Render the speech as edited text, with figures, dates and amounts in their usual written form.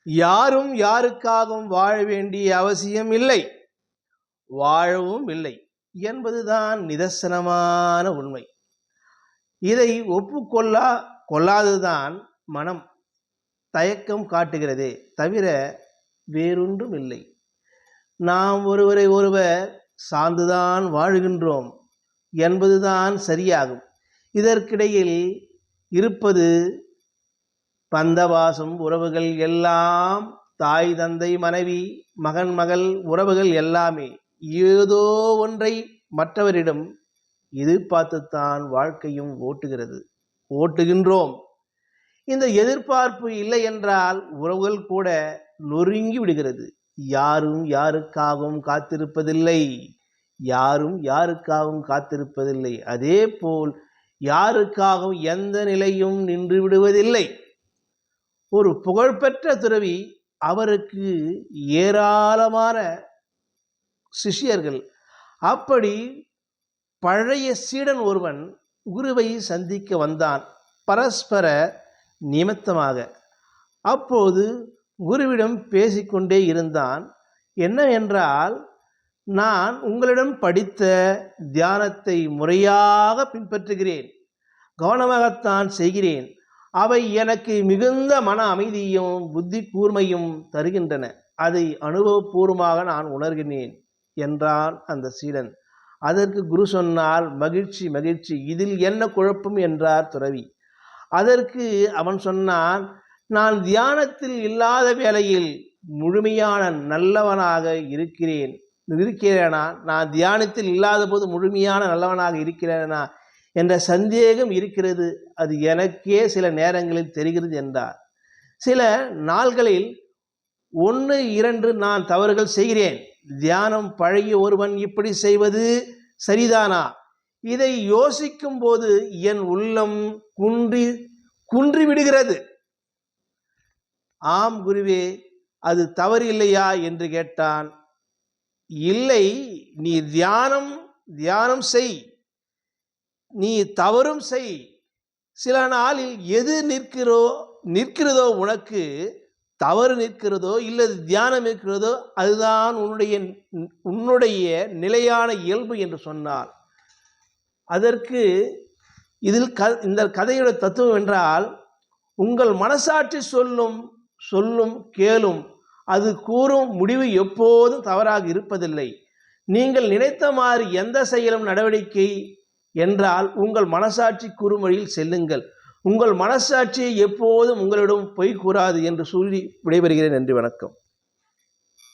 யாரும் யாருக்காகவும் வாழ வேண்டிய அவசியம் இல்லை, வாழவும் இல்லை என்பதுதான் நிதர்சனமான உண்மை. இதை கொள்ளாததுதான் மனம் தயக்கம் காட்டுகிறதே தவிர வேறொன்றும் இல்லை. நாம் ஒருவரை ஒருவர் சார்ந்துதான் வாழுகின்றோம் என்பதுதான் சரியாகும். இதற்கிடையில் இருப்பது பந்தபாசம் உறவுகள் எல்லாம், தாய் தந்தை மனைவி மகன் மகள் உறவுகள் எல்லாமே ஏதோ ஒன்றை மற்றவரிடம் எதிர்பார்த்துத்தான் வாழ்க்கையும் ஓட்டுகின்றோம். இந்த எதிர்பார்ப்பு இல்லை என்றால் உறவுகள் கூட நொறுங்கி விடுகிறது. யாரும் யாருக்காகவும் காத்திருப்பதில்லை. அதே போல் யாருக்காகவும் எந்த நிலையும் நின்று விடுவதில்லை. ஒரு புகழ்பெற்ற துறவி, அவருக்கு ஏராளமான சிஷ்யர்கள். அப்படி பழைய சீடன் ஒருவன் குருவை சந்திக்க வந்தான், பரஸ்பர நிமித்தமாக. அப்போது குருவிடம் பேசிக்கொண்டே இருந்தான். என்னவென்றால், நான் உங்களிடம் படித்த தியானத்தை முறையாக பின்பற்றுகிறேன், கவனமாகத்தான் செய்கிறேன். அவை எனக்கு மிகுந்த மன அமைதியும் புத்தி கூர்மையும் தருகின்றன. அதை அனுபவபூர்வமாக நான் உணர்கிறேன் என்றான் அந்த சீடன். அதற்கு குரு சொன்னால், மகிழ்ச்சி மகிழ்ச்சி, இதில் என்ன குழப்பம் என்றார் துறவி. அதற்கு அவன் சொன்னான், நான் தியானத்தில் இல்லாத வேளையில் முழுமையான நல்லவனாக இருக்கிறேனா? நான் தியானத்தில் இல்லாத போது முழுமையான நல்லவனாக இருக்கிறேனா என்ற சந்தேகம் இருக்கிறது. அது எனக்கே சில நேரங்களில் தெரிகிறது என்றார். சில நாள்களில் 1, 2 நான் தவறுகள் செய்கிறேன். தியானம் பழகிய ஒருவன் இப்படி செய்வது சரிதானா? இதை யோசிக்கும் போது என் உள்ளம் குன்றி விடுகிறது. ஆம் குருவே, அது தவறு இல்லையா என்று கேட்டான். இல்லை, நீ தியானம் செய், நீ தவறும் செய். சில நாளில் எது நிற்கிறதோ உனக்கு தவறு நிற்கிறதோ இல்லது தியானம் இருக்கிறதோ அதுதான் உன்னுடைய நிலையான இயல்பு என்று சொன்னார். அதற்கு இந்த கதையோட தத்துவம் என்றால், உங்கள் மனசாட்சி சொல்லும் கேளும், அது கூறும் முடிவு எப்போதும் தவறாக இருப்பதில்லை. நீங்கள் நினைத்த மாதிரி எந்த செயலும் நடவடிக்கை என்றால் உங்கள் மனசாட்சி கூறும் வழியில் செல்லுங்கள். உங்கள் மனசாட்சியை எப்போதும் உங்களிடம் பொய் கூறாது என்று சொல்லி விடைபெறுகிறேன். நன்றி, வணக்கம்.